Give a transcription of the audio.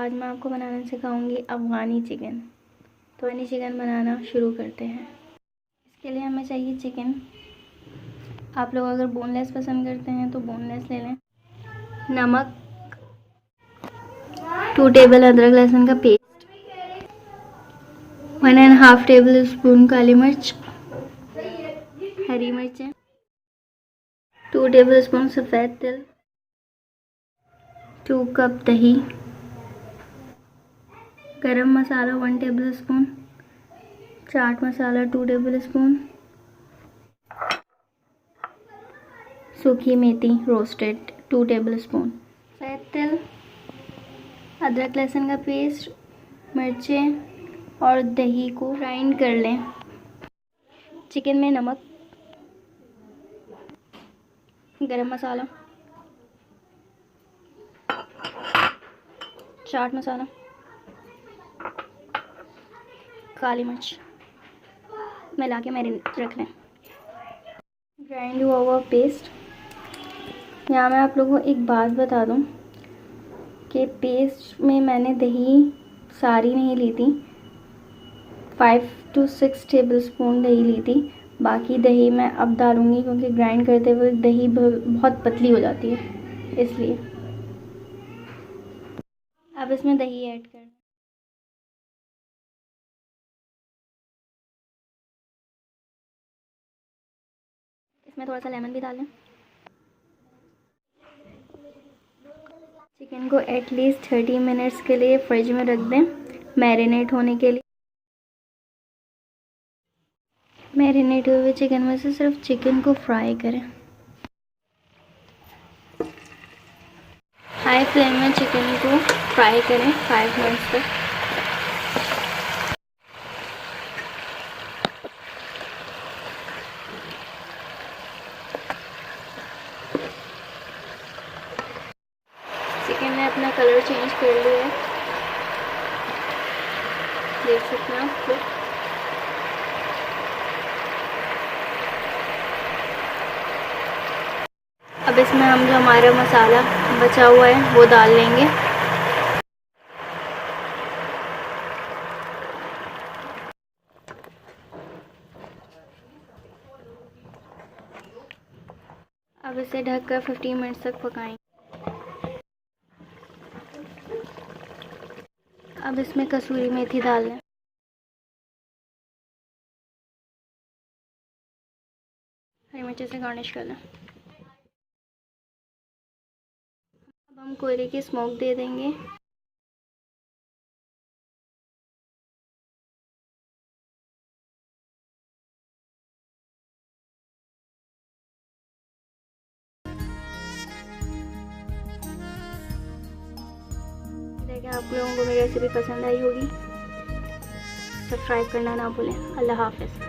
आज मैं आपको बनाना सिखाऊंगी अफ़गानी चिकन। तो अफ़गानी चिकन बनाना शुरू करते हैं। इसके लिए हमें चाहिए चिकन। आप लोग अगर बोनलेस पसंद करते हैं तो बोनलेस ले लें। नमक, 2 टेबल अदरक लहसुन का पेस्ट, 1.5 टेबल स्पून काली मिर्च, हरी मिर्चें, 2 टेबल स्पून सफ़ेद तिल, 2 कप दही, गरम मसाला 1 table spoon, chaat masala 2 table spoon, सूखी मेथी रोस्टेड 2 टेबल स्पून, सफ़ेद तिल, अदरक लहसुन का पेस्ट, मिर्चें और दही को ग्राइंड कर लें। चिकन में नमक, गरम मसाला, चाट मसाला, काली मिर्च मिला के मैरिनेट रख लें। ग्राइंड हुआ पेस्ट। यहाँ मैं आप लोगों को एक बात बता दूँ कि पेस्ट में मैंने दही सारी नहीं ली थी, 5 to 6 टेबल स्पून दही ली थी। बाकी दही मैं अब डालूँगी क्योंकि ग्राइंड करते हुए दही बहुत पतली हो जाती है, इसलिए अब इसमें दही ऐड कर। इसमें थोड़ा सा लेमन भी डाल लें। चिकन को एटलीस्ट 30 मिनट्स के लिए फ्रिज में रख दें मैरिनेट होने के लिए। मैरिनेट हुए चिकन में से सिर्फ चिकन को फ्राई करें। हाई फ्लेम में चिकन को फ्राई करें 5 मिनट्स तक। चिकन ने अपना कलर चेंज कर लिया है, देख सकते हैं आप। अब इसमें हम जो हमारा मसाला बचा हुआ है वो डाल लेंगे। अब इसे ढककर 15 मिनट तक पकाएंगे। अब इसमें कसूरी मेथी डाल लें। हरी मिर्ची से गार्निश कर लें। अब हम कोयले की स्मोक दे देंगे। देखिए आप लोगों को मेरी रेसिपी पसंद आई होगी। सब्सक्राइब करना ना भूलें। अल्लाह हाफ़िज़।